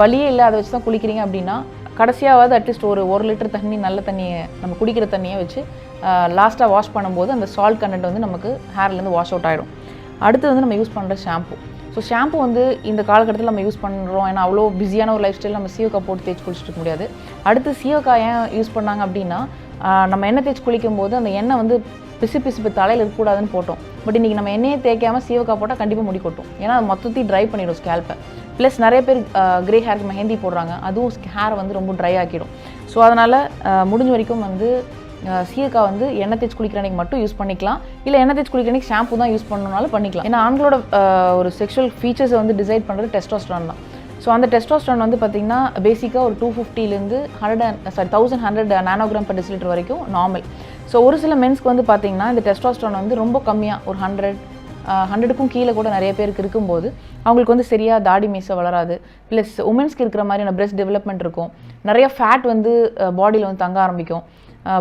வலியே இல்லை அதை வச்சு தான் குளிக்கிறீங்க அப்படின்னா கடைசியாவது அட்லீஸ்ட் ஒரு லிட்டர் தண்ணி நல்ல தண்ணியை நம்ம குடிக்கிற தண்ணியை வச்சு லாஸ்ட்டாக வாஷ் பண்ணும்போது அந்த சால்ட் கண்டென்ட் வந்து நமக்கு ஹேர்லேருந்து வாஷ் அவுட் ஆகிடும். அடுத்து வந்து நம்ம யூஸ் பண்ணுற ஷாம்பு. ஸோ ஷாம்பு வந்து இந்த காலகட்டத்தில் நம்ம யூஸ் பண்ணுறோம், ஏன்னா அவ்வளோ பிஸியான ஒரு லைஃப் ஸ்டைல் நம்ம சீவக்காய் போட்டு தேய்ச்சி குளிச்சுட்டு இருக்க முடியாது. அடுத்து சீவக்காய் ஏன் யூஸ் பண்ணாங்க அப்படின்னா நம்ம எண்ணெய் தேய்ச்சி குளிக்கும் போது அந்த எண்ணெய் வந்து பிசு தலையில் இருக்கக்கூடாதுன்னு போட்டோம். பட் இன்றைக்கி நம்ம எண்ணெயை தேய்க்காமல் சீவக்காய் போட்டால் கண்டிப்பாக முடி கொட்டும், ஏன்னா அது மொத்தத்தையும் ட்ரை பண்ணிடும் ஸ்கேல்ப்பை. ப்ளஸ் நிறைய பேர் கிரே ஹேருக்கு மெஹந்தி போடுறாங்க, அதுவும் ஹேரை வந்து ரொம்ப ட்ரை ஆக்கிடும். ஸோ அதனால் முடிஞ்ச வரைக்கும் வந்து சீயக்காய் வந்து எண்ணெய் தேய்ச்சி குளிக்கிற அன்றைக்கி மட்டும் யூஸ் பண்ணிக்கலாம், இல்லை எண்ணெய் தேய்ச்சி குளிக்கிற அன்றைக்கி ஷாம்பு தான் யூஸ் பண்ணணுனாலும் பண்ணிக்கலாம். ஏன்னா ஆண்களோட ஒரு செக்ஷுவல் ஃபீச்சர்ஸை வந்து டிசைட் பண்ணுறது டெஸ்டோஸ்டரான் தான். ஸோ அந்த டெஸ்டோஸ்டரான் வந்து பார்த்திங்கன்னா பேசிக்காக ஒரு 250லேருந்து 1100 நானோகிராம் per டெசிலிட்டர் வரைக்கும் நார்மல். ஸோ ஒரு சில மென்ஸ்க்கு வந்து பார்த்திங்கன்னா இந்த டெஸ்டோஸ்டரான் வந்து ரொம்ப கம்மியாக ஒரு 100க்கும் கீழே கூட நிறைய பேருக்கு இருக்கும்போது அவங்களுக்கு வந்து சரியாக தாடி மீசை வளராது. ப்ளஸ் உமன்ஸ்க்கு இருக்கிற மாதிரியான பிரெஸ்ட் டெவலப்மெண்ட் இருக்கும், நிறைய ஃபேட் வந்து பாடியில் வந்து தங்க ஆரம்பிக்கும்,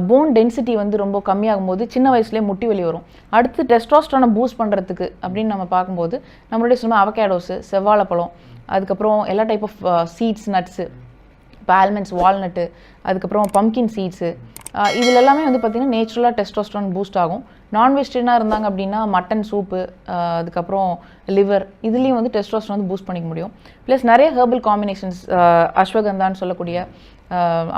போன் டென்சிட்டி வந்து ரொம்ப கம்மியாகும் போது சின்ன வயசுலேயே முட்டி வலி வரும். அடுத்து டெஸ்டோஸ்டரானை பூஸ்ட் பண்ணுறதுக்கு அப்படின்னு நம்ம பார்க்கும்போது நம்மளுடைய சும்மா அவகேடோஸு, செவ்வாழைப்பழம், அதுக்கப்புறம் எல்லா டைப் ஆஃப் சீட்ஸ், நட்ஸு, இப்போ ஆல்மண்ட்ஸ், வால்நட்டு, அதுக்கப்புறம் பம்கின் சீட்ஸு, இதில் எல்லாமே வந்து பார்த்திங்கன்னா நேச்சுரலாக டெஸ்டோஸ்டரான் பூஸ்ட் ஆகும். நான் வெஜிடேரியனாக இருந்தாங்க அப்படின்னா மட்டன் சூப்பு, அதுக்கப்புறம் லிவர், இதுலேயும் வந்து டெஸ்டோஸ்டரான் வந்து பூஸ்ட் பண்ணிக்க முடியும். ப்ளஸ் நிறைய ஹெர்பல் காம்பினேஷன்ஸ், அஸ்வகந்தான்னு சொல்லக்கூடிய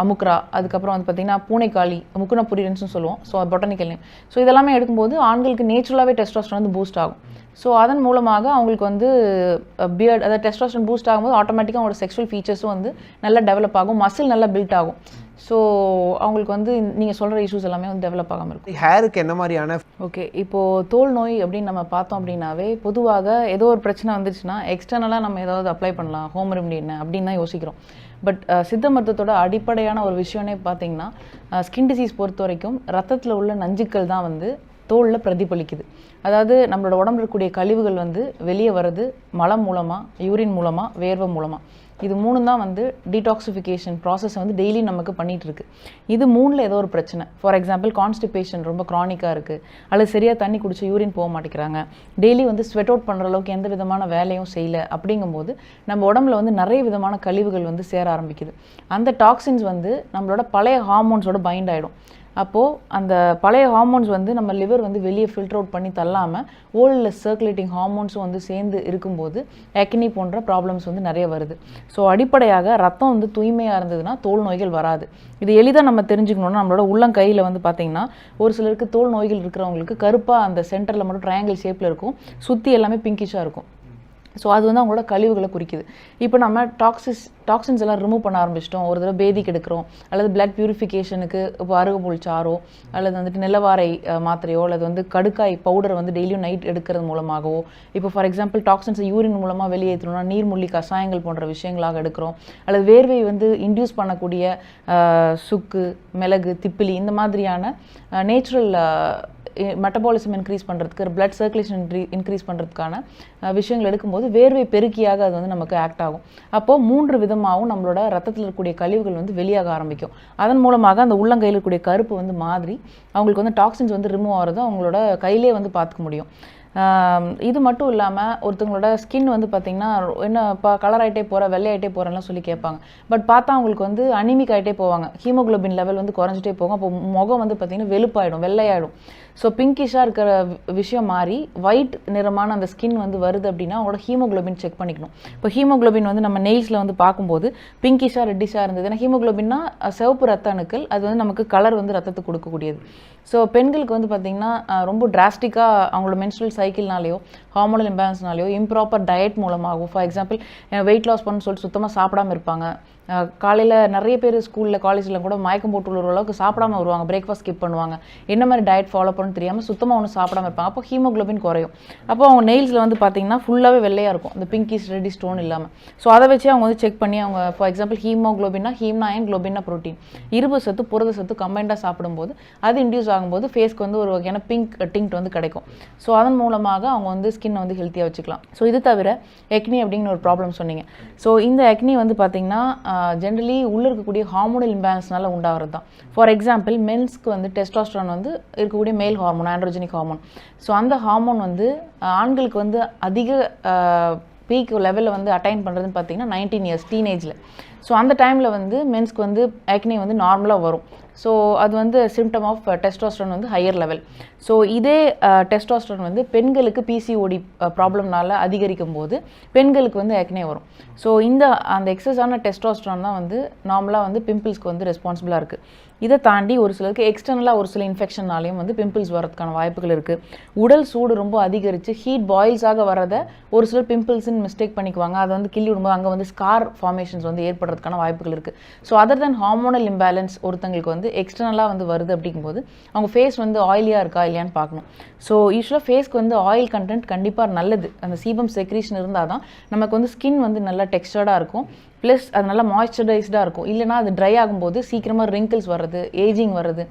அமுக்ரா, அதுக்கப்புறம் வந்து பார்த்திங்கன்னா பூனைக்காளி, முக்குன புரியன்ஸ்னு சொல்லுவோம், ஸோ பொட்டானிக்கல் நேம். ஸோ இதெல்லாமே எடுக்கும்போது ஆண்களுக்கு நேச்சுரலாகவே டெஸ்டோஸ்டரான் வந்து பூஸ்ட் ஆகும். ஸோ அதன் மூலமாக அவங்களுக்கு வந்து பியர்ட், அதாவது டெஸ்டோஸ்டரான் பூஸ்ட் ஆகும்போது ஆட்டோமேட்டிக்காக அவங்களோட செக்ஷுவல் ஃபீச்சர்ஸும் வந்து நல்லா டெவலப் ஆகும், மசில் நல்லா பில்ட் ஆகும். ஸோ அவங்களுக்கு வந்து நீங்கள் சொல்கிற இஷ்யூஸ் எல்லாமே வந்து டெவலப் ஆகாமல் இருக்கும். ஹேருக்கு என்ன மாதிரியான ஓகே, இப்போது தோல் நோய் அப்படின்னு நம்ம பார்த்தோம் அப்படின்னாவே பொதுவாக ஏதோ ஒரு பிரச்சனை வந்துச்சுன்னா எக்ஸ்டர்னலாக நம்ம ஏதாவது அப்ளை பண்ணலாம், ஹோம் ரெமெடி என்ன அப்படின்னு தான் யோசிக்கிறோம். பட் சித்த மருத்துவத்தோட அடிப்படையான ஒரு விஷயம்னே பார்த்தீங்கன்னா ஸ்கின் டிசீஸ் பொறுத்த வரைக்கும் ரத்தத்தில் உள்ள நஞ்சுக்கள் தான் வந்து தோலில் பிரதிபலிக்குது. அதாவது நம்மளோட உடம்புல இருக்கக்கூடிய கழிவுகள் வந்து வெளியே வர்றது மலம் மூலமாக, யூரின் மூலமாக, வேர்வை மூலமாக, இது 3 தான் வந்து டீடாக்சிஃபிகேஷன் ப்ராசஸ் வந்து டெய்லி நமக்கு பண்ணிகிட்ருக்கு. இது 3ல் ஏதோ ஒரு பிரச்சனை, ஃபார் எக்ஸாம்பிள் கான்ஸ்டிபேஷன் ரொம்ப க்ரானிக்காக இருக்குது, அல்லது சரியாக தண்ணி குடிச்சு யூரின் போக மாட்டேங்கிறாங்க, டெய்லி வந்து ஸ்வெட் அவுட் பண்ணுற அளவுக்கு எந்த விதமான வேலையும் செய்யலை, அப்படிங்கும்போது நம்ம உடம்புல வந்து நிறைய விதமான கழிவுகள் வந்து சேர ஆரம்பிக்குது. அந்த டாக்ஸின்ஸ் வந்து நம்மளோட பழைய ஹார்மோன்ஸோட பைண்ட் ஆகிடும். அப்போது அந்த பழைய ஹார்மோன்ஸ் வந்து நம்ம லிவர் வந்து வெளியே ஃபில்டர் அவுட் பண்ணி தள்ளாமல் ஓல்டில் சர்க்குலேட்டிங் ஹார்மோன்ஸும் வந்து சேர்ந்து இருக்கும்போது ஆக்னி போன்ற ப்ராப்ளம்ஸ் வந்து நிறைய வருது. ஸோ அடிப்படையாக ரத்தம் வந்து தூய்மையாக இருந்ததுன்னா தோல் நோய்கள் வராது. இது எளிதாக நம்ம தெரிஞ்சுக்கணுன்னா நம்மளோட உள்ளங்கையில் வந்து பார்த்திங்கன்னா ஒரு சிலருக்கு தோல் நோய்கள் இருக்கிறவங்களுக்கு கருப்பாக அந்த சென்டரில் மட்டும் ட்ரையாங்கிள் ஷேப்பில் இருக்கும், சுற்றி எல்லாமே பிங்கிஷாக இருக்கும். ஸோ அது வந்து அவங்களோட கழிவுகளை குறிக்குது. இப்போ நம்ம டாக்ஸின்ஸ் எல்லாம் ரிமூவ் பண்ண ஆரம்பிச்சிட்டோம், ஒரு தடவை பேதிக்கு எடுக்கிறோம், அல்லது பிளட் பியூரிஃபிகேஷனுக்கு இப்போ அருகம்புல் சாறோ, அல்லது வந்துட்டு நெல்லவாரை மாத்திரையோ, அல்லது வந்து கடுக்காய் பவுடர் வந்து டெய்லியும் நைட் எடுக்கிறது மூலமாகவோ, இப்போ ஃபார் எக்ஸாம்பிள் டாக்ஸின்ஸை யூரின் மூலமாக வெளியேற்றணும்னா நீர்மூழ்கி கஷாயங்கள் போன்ற விஷயங்களாக எடுக்கிறோம், அல்லது வேர்வை வந்து இன்டியூஸ் பண்ணக்கூடிய சுக்கு, மிளகு, திப்பிலி, இந்த மாதிரியான நேச்சுரல் மெட்டபாலிசம் இன்க்ரீஸ் பண்ணுறதுக்கு, பிளட் சர்க்குலேஷன் இன்க்ரீஸ் பண்ணுறதுக்கான விஷயங்கள் எடுக்கும்போது வேர்வை பெருக்கியாக அது வந்து நமக்கு ஆக்ட் ஆகும். அப்போது 3 விதமாகவும் நம்மளோட ரத்தத்தில் இருக்கக்கூடிய கழிவுகள் வந்து வெளியாக ஆரம்பிக்கும். அதன் மூலமாக அந்த உள்ளங்கையில் இருக்கக்கூடிய கருப்பு வந்து மாதிரி அவங்களுக்கு வந்து டாக்ஸின்ஸ் வந்து ரிமூவ் ஆகிறத அவங்களோட கையிலே வந்து பார்த்துக்க முடியும். இது மட்டும் இல்லாமல் ஒருத்தவங்களோட ஸ்கின் வந்து பார்த்திங்கன்னா என்ன இப்போ கலர் ஆகிட்டே போகிற, வெள்ளையாகிட்டே போகிறேன்லாம் சொல்லி கேட்பாங்க. பட் பார்த்தா அவங்களுக்கு வந்து அனிமிக் ஆகிட்டே போவாங்க, ஹீமோக்ளோபின் லெவல் வந்து குறைஞ்சிட்டே போகும். அப்போ முகம் வந்து பார்த்திங்கன்னா வெளுப்பாயிடும், வெள்ளையாயிடும். ஸோ பிங்கிஷாக இருக்கிற விஷயம் மாறி ஒயிட் நிறமான அந்த ஸ்கின் வந்து வருது அப்படின்னா அவங்களோட ஹீமோக்ளோபின் செக் பண்ணிக்கணும். இப்போ ஹீமோக்ளோபின் வந்து நம்ம நெயில்ஸில் வந்து பார்க்கும்போது பிங்கிஷாக ரெட்டிஷாக இருந்தது, ஏன்னா ஹீமோக்ளோபின்னா சிவப்பு ரத்த அணுக்கள், அது வந்து நமக்கு கலர் வந்து ரத்தத்துக்கு கொடுக்கக்கூடியது. ஸோ பெண்களுக்கு வந்து பார்த்திங்கன்னா ரொம்ப டிராஸ்டிக்காக அவங்களோட மென்ஸ்ட்ரல் சைக்கிள்னாலேயோ, ஹார்மோனல் இம்பேலன்ஸ்னாலேயோ, இம்ப்ராப்பர் டயட் மூலமாகவும், ஃபார் எக்ஸாம்பிள் வெயிட் லாஸ் பண்ணணும்னு சொல்லிட்டு சுத்தமாக சாப்பிடாமல் இருப்பாங்க. காலையில் நிறைய பேர் ஸ்கூலில் காலேஜில் கூட மயக்கம் போட்டு உள்ள அளவுக்கு சாப்பிடாமல் வருவாங்க, பிரேக்ஃபாஸ்ட் ஸ்கிப் பண்ணுவாங்க, என்ன மாதிரி டயட் ஃபாலோ பண்ணணும்னு தெரியாமல் சுத்தமாக ஒன்று சாப்பிடாமல் இருப்பாங்க. அப்போ ஹீமோக்ளோபின் குறையும். அப்போ அவங்க நெயில்ஸில் வந்து பார்த்திங்கன்னா ஃபுல்லாகவே வெள்ளையாக இருக்கும், இந்த பிங்கிஷ் ரெட்டி ஸ்டோன் இல்லாமல். ஸோ அதை வச்சு அவங்க வந்து செக் பண்ணி அவங்க ஃபார் எக்ஸாம்பிள் ஹீமோக்ளோபின்னா ஹீம்னா அயன், குளோபின்னா ப்ரோட்டீன், இரும்பு சத்து புரத சத்து கம்பைண்டாக சாப்பிடும்போது அது இன்டியூஸ் ஆகும்போது ஃபேஸ்க்கு வந்து ஒரு வகையான பிங்க் டிங்ட் வந்து கிடைக்கும். ஸோ அதன் மூலமாக அவங்க வந்து ஸ்கின்னை வந்து ஹெல்த்தியாக வச்சுக்கலாம். ஸோ இது தவிர எக்னி அப்படிங்கிற ஒரு ப்ராப்ளம் சொன்னீங்க. ஸோ இந்த எக்னி வந்து பார்த்திங்கன்னா ஜென்ரலி உள்ளே இருக்கக்கூடிய ஹார்மோனல் இம்பேலன்ஸ்னால உண்டாகிறது தான். ஃபார் எக்ஸாம்பிள் மென்ஸ்க்கு வந்து டெஸ்டோஸ்டரான் வந்து இருக்கக்கூடிய மேல் ஹார்மோன், ஆண்ட்ரோஜெனிக் ஹார்மோன். ஸோ அந்த ஹார்மோன் வந்து ஆண்களுக்கு வந்து அதிக பீக் லெவலில் வந்து அட்டைன் பண்ணுறதுன்னு பார்த்தீங்கன்னா 19 இயர்ஸ் டீனேஜில். ஸோ அந்த டைமில் வந்து மென்ஸ்க்கு வந்து ஆக்னி வந்து நார்மலாக வரும். ஸோ அது வந்து சிம்டம் ஆஃப் டெஸ்டோஸ்டரோன் வந்து ஹையர் லெவல். ஸோ இதே டெஸ்டோஸ்டரோன் வந்து பெண்களுக்கு பிசிஓடி ப்ராப்ளம்னால அதிகரிக்கும் போது பெண்களுக்கு வந்து ஆக்னே வரும். ஸோ அந்த எக்ஸஸான டெஸ்டோஸ்டரோன் தான் வந்து நார்மலாக வந்து பிம்பிள்ஸ்க்கு வந்து ரெஸ்பான்சிபிளாக இருக்குது. இதை தாண்டி ஒரு சிலருக்கு எக்ஸ்டர்னலாக ஒரு சில இன்ஃபெக்ஷனாலையும் வந்து பிம்பிள்ஸ் வரதுக்கான வாய்ப்புகள் இருக்குது. உடல் சூடு ரொம்ப அதிகரித்து ஹீட் பாயில்ஸாக வரதை ஒரு சிலர் பிம்பிள்ஸ்ன்னு மிஸ்டேக் பண்ணிக்குவாங்க. அதை வந்து கிள்ளி விடும்போது அங்கே வந்து ஸ்கார் ஃபார்மேஷன்ஸ் வந்து ஏற்படுறதுக்கான வாய்ப்புகள் இருக்குது. ஸோ அதர் தென் ஹார்மோனல் இம்பேலன்ஸ் ஒருத்தங்களுக்கு வந்து எக்ஸ்டர்னலாக வந்து வருது அப்படிங்கும்போது அவங்க ஃபேஸ் வந்து ஆயிலியாக இருக்கா இல்லையான்னு பார்க்கணும். ஸோ யூஸ்வலாக ஃபேஸ்க்கு வந்து ஆயில் கண்டென்ட் கண்டிப்பாக நல்லது. அந்த சீபம் செக்ரீஷன் இருந்தால் தான் நமக்கு வந்து ஸ்கின் வந்து நல்லா டெக்ஸ்டர்டாக இருக்கும், ப்ளஸ் அது நல்லா மாய்ஸ்சரைஸ்டாக இருக்கும். இல்லைனா அது ட்ரை ஆகும்போது சீக்கிரமாக ரிங்கிள்ஸ் வர்றது, ஏஜிங் வர்றது